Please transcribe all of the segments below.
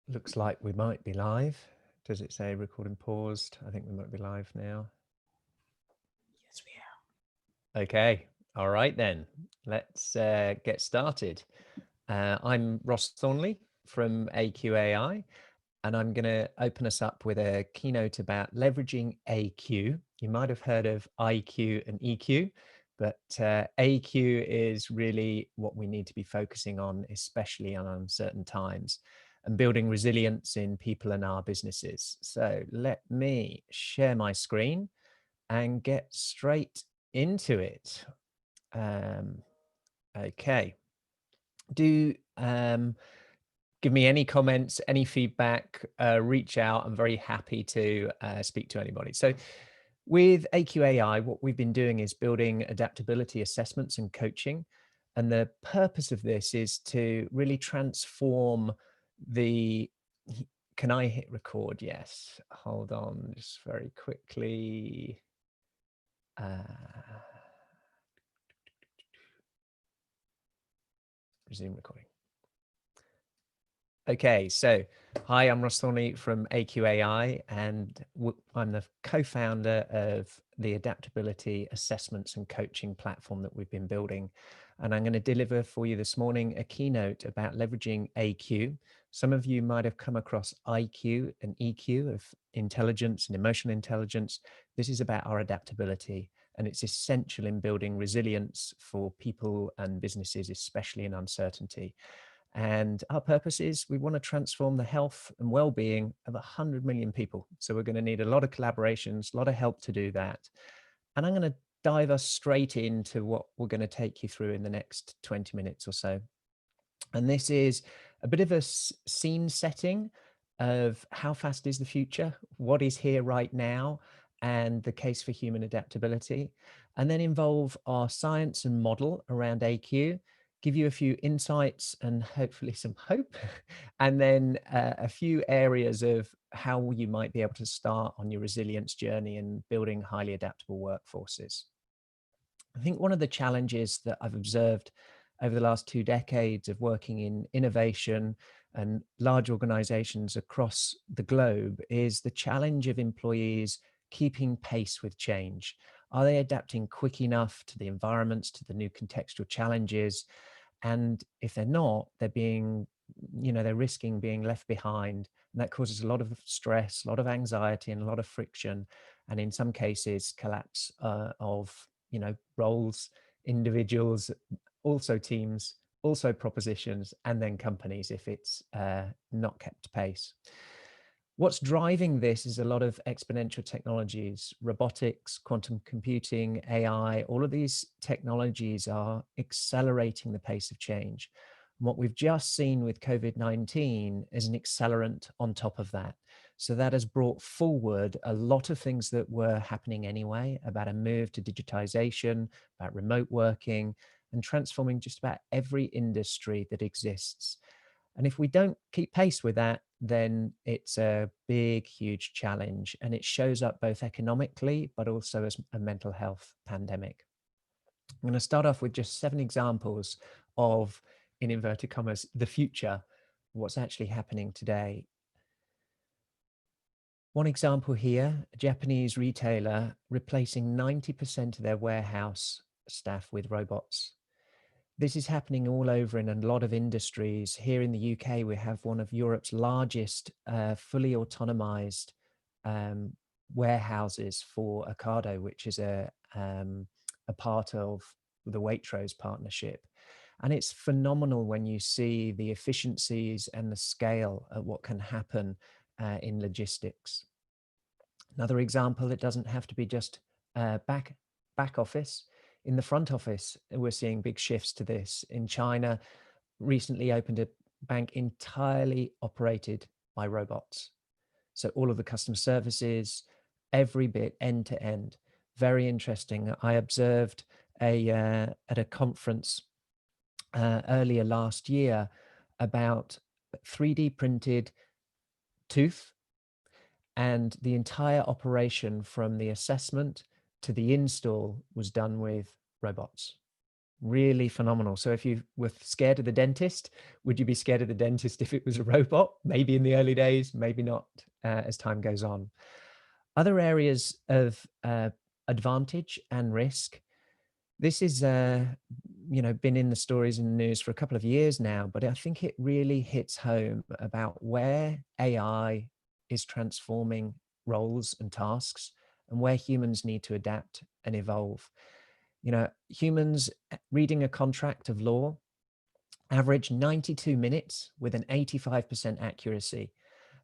Looks like we might be live. Does it say recording paused? I think we might be live now. Yes, we are. Okay. All right, then. Let's get started. I'm Ross Thornley from AQAI, and I'm going to open us up with a keynote about leveraging AQ. You might have heard of IQ and EQ, but AQ is really what we need to be focusing on, especially on uncertain times, and building resilience in people and our businesses. So let me share my screen and get straight into it. Um, okay. Do give me any comments, any feedback, reach out. I'm very happy to speak to anybody. So with AQAI, what we've been doing is building adaptability assessments and coaching. And the purpose of this is to really transform the, can I hit record? Yes. Hold on just very quickly. Resume recording. Okay, so hi, I'm Ross Thornley from AQAI, and I'm the co-founder of the adaptability assessments and coaching platform that we've been building. And I'm going to deliver for you this morning a keynote about leveraging AQ. Some of you might have come across IQ and EQ of intelligence and emotional intelligence. This is about our adaptability, and it's essential in building resilience for people and businesses, especially in uncertainty. And our purpose is we want to transform the health and well-being of 100 million people. So we're going to need a lot of collaborations, a lot of help to do that. And I'm going to dive us straight into what we're going to take you through in the next 20 minutes or so. And this is a bit of a scene setting of how fast is the future, what is here right now, and the case for human adaptability. And then involve our science and model around AQ, give you a few insights and hopefully some hope, and then a few areas of how you might be able to start on your resilience journey and building highly adaptable workforces. I think one of the challenges that I've observed over the last 2 decades of working in innovation and large organizations across the globe is the challenge of employees keeping pace with change. Are they adapting quick enough to the environments, to the new contextual challenges? And if they're not, they're risking being left behind. And that causes a lot of stress, a lot of anxiety, and a lot of friction. And in some cases, collapse of roles, individuals, also teams, also propositions, and then companies if it's not kept pace. What's driving this is a lot of exponential technologies, robotics, quantum computing, AI. All of these technologies are accelerating the pace of change. And what we've just seen with COVID-19 is an accelerant on top of that. So that has brought forward a lot of things that were happening anyway, about a move to digitization, about remote working, and transforming just about every industry that exists. And if we don't keep pace with that, then it's a big, huge challenge. And it shows up both economically, but also as a mental health pandemic. I'm going to start off with just 7 examples of, in inverted commas, the future, what's actually happening today. One example here, a Japanese retailer replacing 90% of their warehouse staff with robots. This is happening all over in a lot of industries. Here in the UK, we have one of Europe's largest fully autonomized warehouses for Ocado, which is a part of the Waitrose partnership. And it's phenomenal when you see the efficiencies and the scale at what can happen in logistics. Another example, it doesn't have to be just back office. In the front office, we're seeing big shifts to this. In China, recently opened a bank entirely operated by robots. So all of the customer services, every bit end to end. Very interesting. I observed at a conference earlier last year about 3D printed tooth, and the entire operation from the assessment to the install was done with robots. really phenomenal. So if you were scared of the dentist, would you be scared of the dentist if it was a robot? Maybe in the early days, maybe not as time goes on. Other areas of advantage and risk. This is, been in the stories in the news for a couple of years now, but I think it really hits home about where AI is transforming roles and tasks and where humans need to adapt and evolve. Humans reading a contract of law average 92 minutes with an 85% accuracy.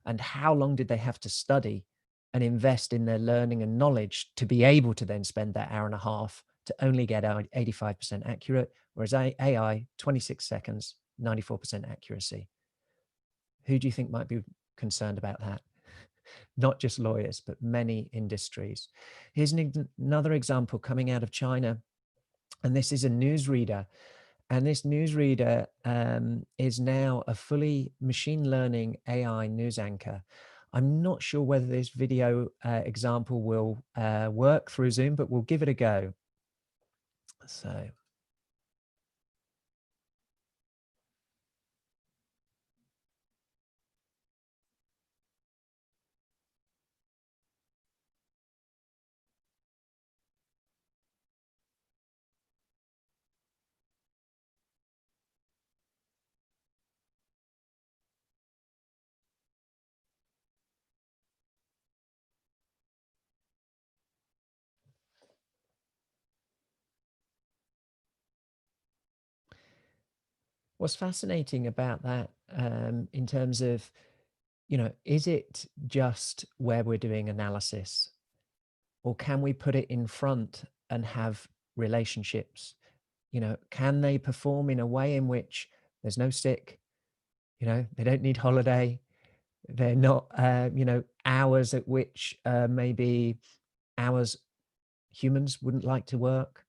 And how long did they have to study and invest in their learning and knowledge to be able to then spend that hour and a half to only get 85% accurate, whereas AI, 26 seconds, 94% accuracy. Who do you think might be concerned about that? Not just lawyers, but many industries. Here's another example coming out of China, and this is a newsreader. And this newsreader is now a fully machine learning AI news anchor. I'm not sure whether this video example will work through Zoom, but we'll give it a go. So. What's fascinating about that in terms of, is it just where we're doing analysis, or can we put it in front and have relationships? Can they perform in a way in which there's no sick, they don't need holiday, they're not, hours at which maybe hours humans wouldn't like to work,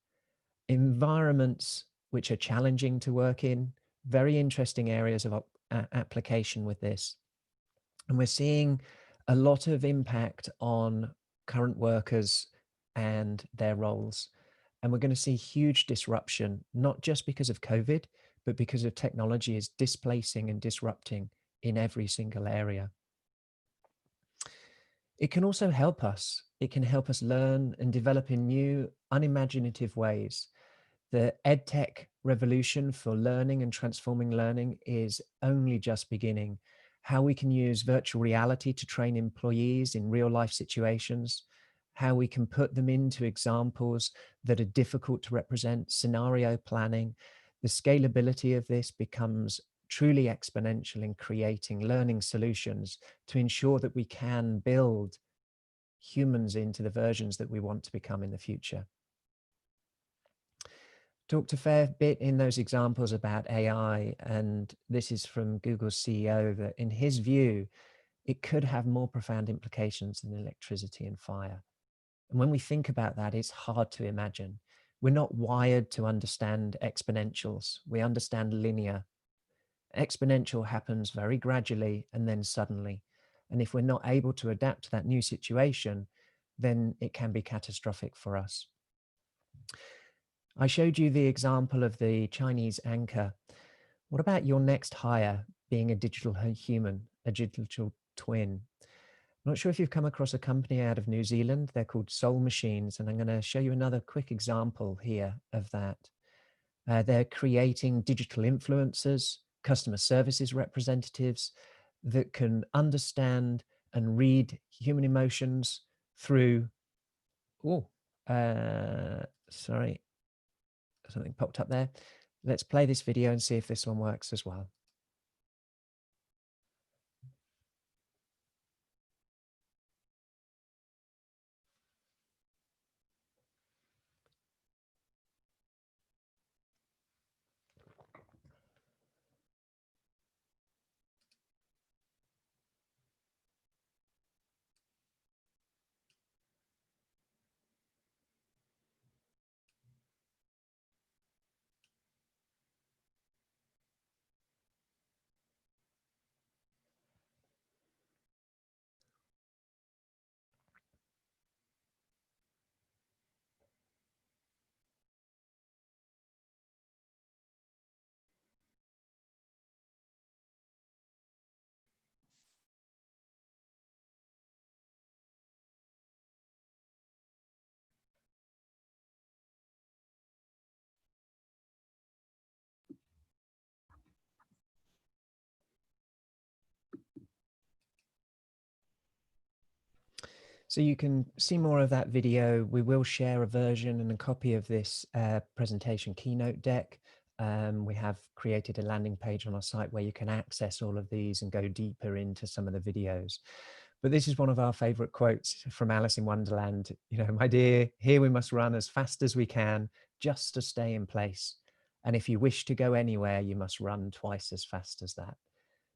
environments which are challenging to work in, very interesting areas of application with this. And we're seeing a lot of impact on current workers and their roles. And we're going to see huge disruption, not just because of COVID, but because of technology is displacing and disrupting in every single area. It can also help us. It can help us learn and develop in new, unimaginative ways. The EdTech revolution for learning and transforming learning is only just beginning. How we can use virtual reality to train employees in real life situations, how we can put them into examples that are difficult to represent, scenario planning. The scalability of this becomes truly exponential in creating learning solutions to ensure that we can build humans into the versions that we want to become in the future. Talked a fair bit in those examples about AI, and this is from Google's CEO, that in his view, it could have more profound implications than electricity and fire. And when we think about that, it's hard to imagine. We're not wired to understand exponentials. We understand linear. Exponential happens very gradually and then suddenly. And if we're not able to adapt to that new situation, then it can be catastrophic for us. I showed you the example of the Chinese anchor. What about your next hire being a digital human, a digital twin? I'm not sure if you've come across a company out of New Zealand. They're called Soul Machines, and I'm going to show you another quick example here of that. They're creating digital influencers, customer services representatives that can understand and read human emotions through, sorry, something popped up there. Let's play this video and see if this one works as well. So you can see more of that video. We will share a version and a copy of this presentation keynote deck. We have created a landing page on our site where you can access all of these and go deeper into some of the videos. But this is one of our favorite quotes from Alice in Wonderland. You know, my dear, here we must run as fast as we can just to stay in place. And if you wish to go anywhere, you must run twice as fast as that.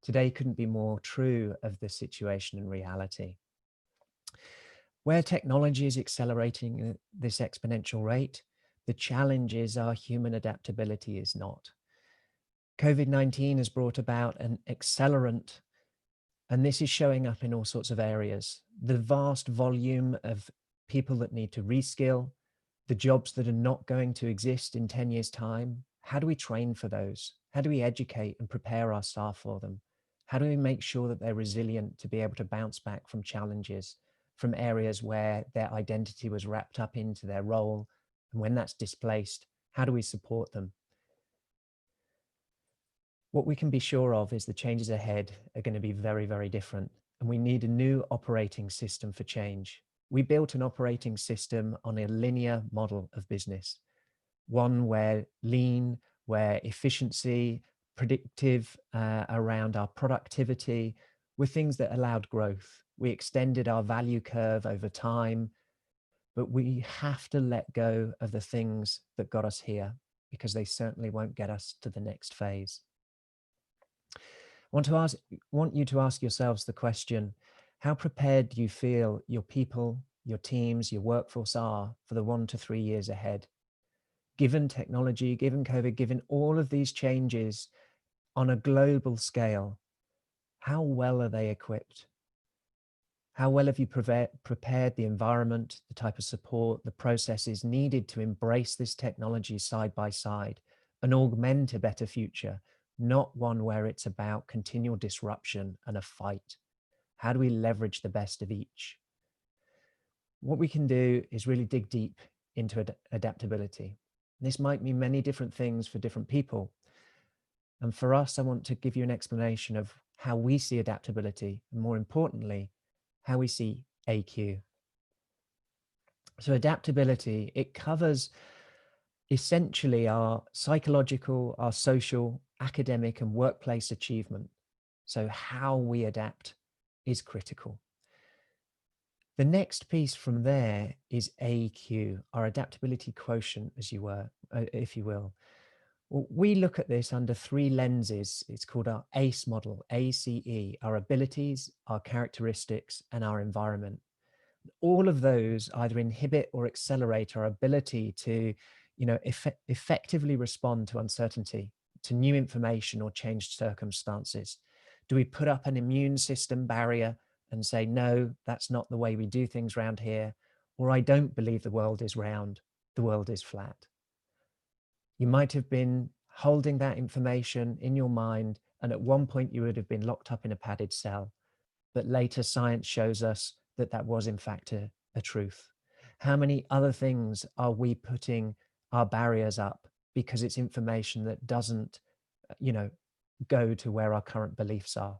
Today couldn't be more true of the situation and reality. Where technology is accelerating at this exponential rate, the challenge is our human adaptability is not. COVID-19 has brought about an accelerant, and this is showing up in all sorts of areas. The vast volume of people that need to reskill, the jobs that are not going to exist in 10 years' time. How do we train for those? How do we educate and prepare our staff for them? How do we make sure that they're resilient to be able to bounce back from challenges, from areas where their identity was wrapped up into their role? And when that's displaced, how do we support them? What we can be sure of is the changes ahead are going to be very, very different. And we need a new operating system for change. We built an operating system on a linear model of business, one where lean, where efficiency, predictive around our productivity were things that allowed growth. We extended our value curve over time, but we have to let go of the things that got us here because they certainly won't get us to the next phase. Want you to ask yourselves the question, how prepared do you feel your people, your teams, your workforce are for the 1 to 3 years ahead? Given technology, given COVID, given all of these changes on a global scale, how well are they equipped? How well have you prepared the environment, the type of support, the processes needed to embrace this technology side by side and augment a better future, not one where it's about continual disruption and a fight? How do we leverage the best of each? What we can do is really dig deep into adaptability. This might mean many different things for different people. And for us, I want to give you an explanation of how we see adaptability, and more importantly, how we see AQ. So adaptability, it covers essentially our psychological, our social, academic, and workplace achievement. So how we adapt is critical. The next piece from there is AQ, our adaptability quotient, as you were, if you will. Well, we look at this under three lenses. It's called our ACE model, ACE, our abilities, our characteristics, and our environment. All of those either inhibit or accelerate our ability to, effectively respond to uncertainty, to new information or changed circumstances. Do we put up an immune system barrier and say, no, that's not the way we do things around here? Or I don't believe the world is round, the world is flat. You might have been holding that information in your mind, and at one point you would have been locked up in a padded cell. But later science shows us that that was in fact a truth. How many other things are we putting our barriers up because it's information that doesn't, go to where our current beliefs are?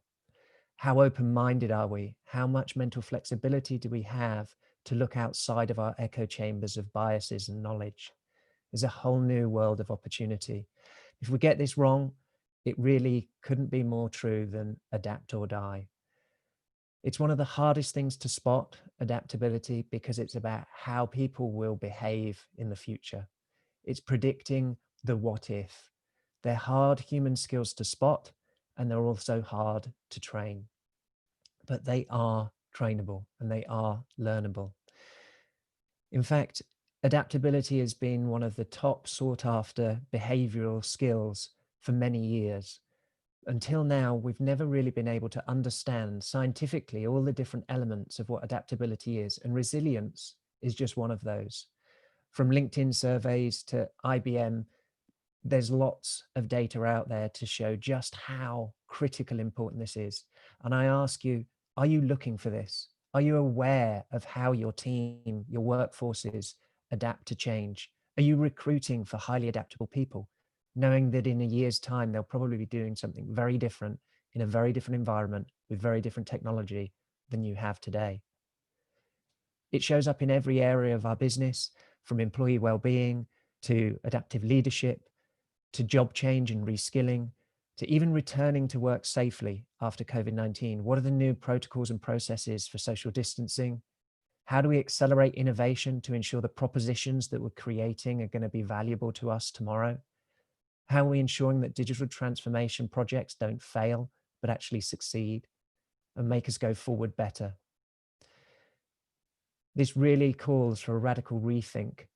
How open-minded are we? How much mental flexibility do we have to look outside of our echo chambers of biases and knowledge? There's a whole new world of opportunity. If we get this wrong, it really couldn't be more true than adapt or die. It's one of the hardest things to spot, adaptability, because it's about how people will behave in the future. It's predicting the what if. They're hard human skills to spot, and they're also hard to train. But they are trainable and they are learnable. In fact, adaptability has been one of the top sought after behavioral skills for many years. Until now, we've never really been able to understand scientifically all the different elements of what adaptability is, and resilience is just one of those. From LinkedIn surveys to IBM, there's lots of data out there to show just how critical important this is. And I ask you, are you looking for this? Are you aware of how your team, your workforces adapt to change? Are you recruiting for highly adaptable people, knowing that in a year's time, they'll probably be doing something very different in a very different environment with very different technology than you have today? It shows up in every area of our business, from employee well-being to adaptive leadership, to job change and reskilling, to even returning to work safely after COVID-19. What are the new protocols and processes for social distancing? How do we accelerate innovation to ensure the propositions that we're creating are going to be valuable to us tomorrow? How are we ensuring that digital transformation projects don't fail, but actually succeed and make us go forward better? This really calls for a radical rethink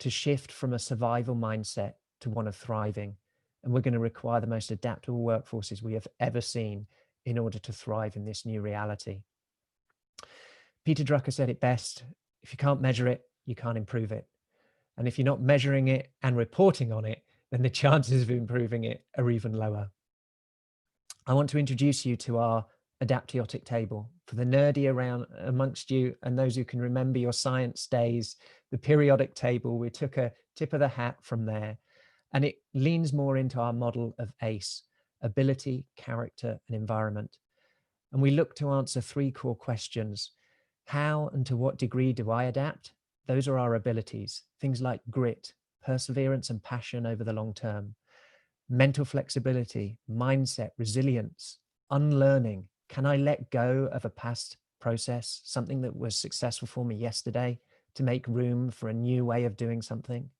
to shift from a survival mindset to one of thriving. And we're going to require the most adaptable workforces we have ever seen in order to thrive in this new reality. Peter Drucker said it best: if you can't measure it, you can't improve it. And if you're not measuring it and reporting on it, then the chances of improving it are even lower. I want to introduce you to our adaptiotic table. For the nerdy around amongst you and those who can remember your science days, the periodic table, we took a tip of the hat from there, and it leans more into our model of ACE: ability, character, and environment. And we look to answer three core questions. How and to what degree do I adapt? Those are our abilities, things like grit, perseverance, and passion over the long term. Mental flexibility, mindset, resilience, unlearning. Can I let go of a past process, something that was successful for me yesterday, to make room for a new way of doing something?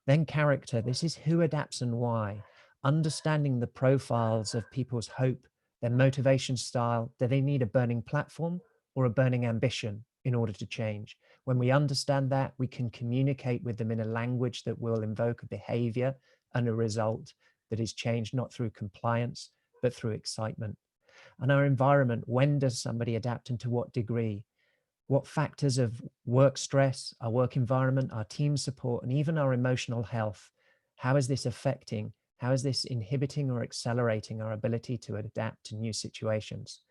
Then character. This is who adapts and why. Understanding the profiles of people's hope, their motivation style. Do they need a burning platform or a burning ambition in order to change? When we understand that, we can communicate with them in a language that will invoke a behavior and a result that is changed not through compliance, but through excitement. And our environment: when does somebody adapt and to what degree? What factors of work stress, our work environment, our team support, and even our emotional health, how is this affecting, how is this inhibiting or accelerating our ability to adapt to new situations?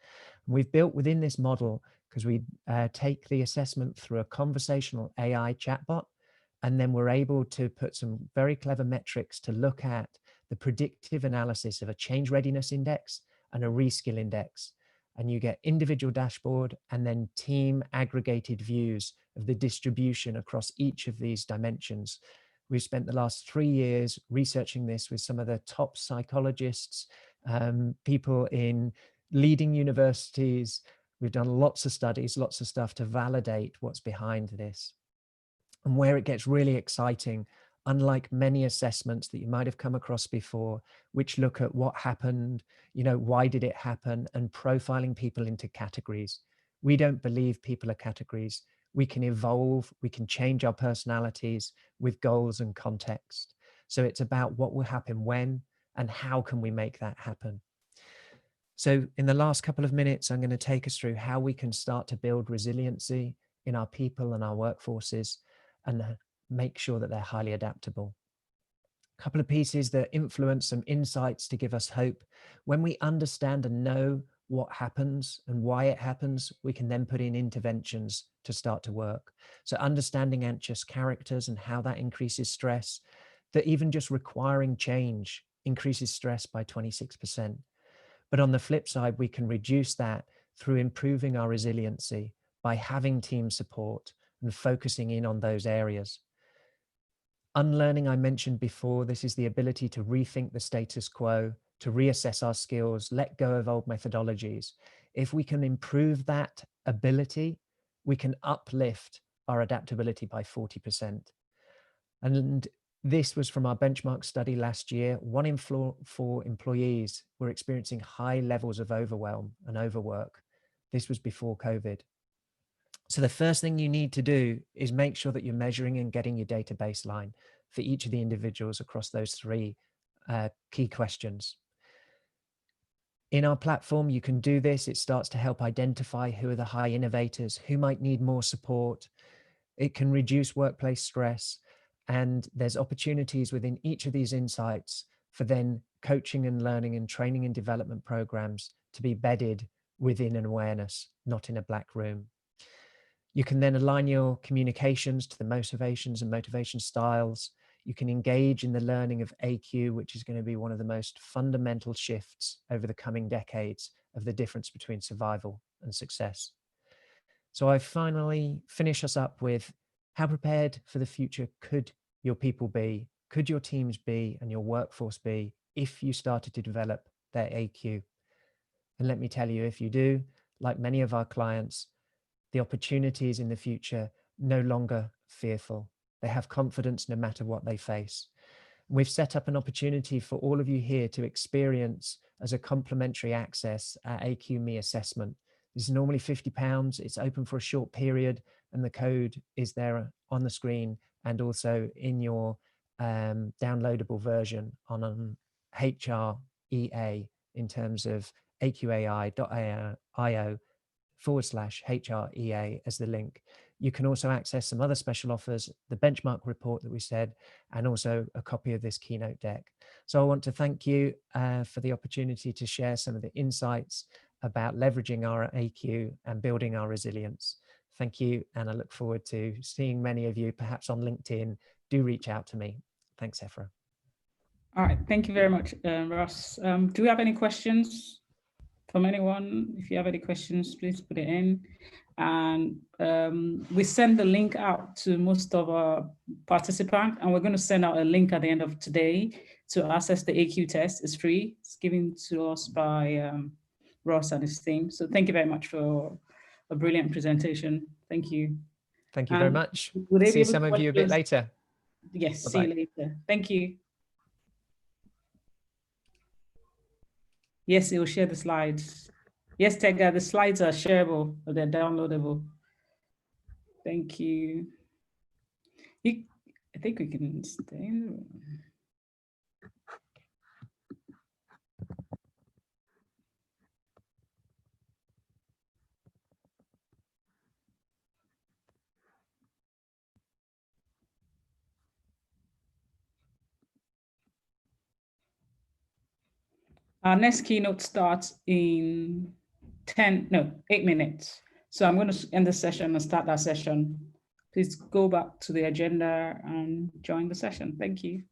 And we've built within this model, because we take the assessment through a conversational AI chatbot, and then we're able to put some very clever metrics to look at the predictive analysis of a change readiness index and a reskill index. And you get individual dashboard and then team aggregated views of the distribution across each of these dimensions. We've spent the last 3 years researching this with some of the top psychologists, people in leading universities. We've done lots of studies, lots of stuff to validate what's behind this. And where it gets really exciting, unlike many assessments that you might have come across before, which look at what happened, why did it happen, and profiling people into categories. We don't believe people are categories. We can evolve, we can change our personalities with goals and context. So it's about what will happen when, and how can we make that happen. So in the last couple of minutes, I'm going to take us through how we can start to build resiliency in our people and our workforces, and make sure that they're highly adaptable. A couple of pieces that influence some insights to give us hope. When we understand and know what happens and why it happens, we can then put in interventions to start to work. So understanding anxious characters and how that increases stress, that even just requiring change increases stress by 26%. But on the flip side, we can reduce that through improving our resiliency by having team support and focusing in on those areas. Unlearning, I mentioned before, this is the ability to rethink the status quo, to reassess our skills, let go of old methodologies. If we can improve that ability, we can uplift our adaptability by 40%. And this was from our benchmark study last year. 1 in 4 employees were experiencing high levels of overwhelm and overwork. This was before COVID. So the first thing you need to do is make sure that you're measuring and getting your data baseline for each of the individuals across those 3 key questions. In our platform, you can do this. It starts to help identify who are the high innovators, who might need more support. It can reduce workplace stress. And there's opportunities within each of these insights for then coaching and learning and training and development programs to be bedded within an awareness, not in a black room. You can then align your communications to the motivations and motivation styles. You can engage in the learning of AQ, which is going to be one of the most fundamental shifts over the coming decades of the difference between survival and success. So I finally finish us up with how prepared for the future could your people be, could your teams be, and your workforce be if you started to develop their AQ? And let me tell you, if you do, like many of our clients, the opportunities in the future no longer fearful. They have confidence no matter what they face. We've set up an opportunity for all of you here to experience as a complimentary access our AQME assessment. This is normally £50. It's open for a short period, and the code is there on the screen and also in your downloadable version on HREA in terms of aqai.io/HREA as the link. You can also access some other special offers, the benchmark report that we said, and also a copy of this keynote deck. So I want to thank you for the opportunity to share some of the insights about leveraging our AQ and building our resilience. Thank you, and I look forward to seeing many of you, perhaps on LinkedIn. Do reach out to me. Thanks, Erefa. All right, thank you very much, Ross. Do we have any questions from anyone? If you have any questions, please put it in. And we send the link out to most of our participants, and we're going to send out a link at the end of today to access the AQ test. It's free. It's given to us by Ross and his team. So thank you very much for a brilliant presentation. Thank you. Thank you very much. Would they be See able some to of you a bit later. Yes, Bye-bye. see you later. Thank you. Yes, it will share the slides. Yes, Tega, the slides are shareable, or they're downloadable. Thank you. I think we can stay in the room. Our next keynote starts in 8 minutes. So I'm going to end the session and start that session. Please go back to the agenda and join the session. Thank you.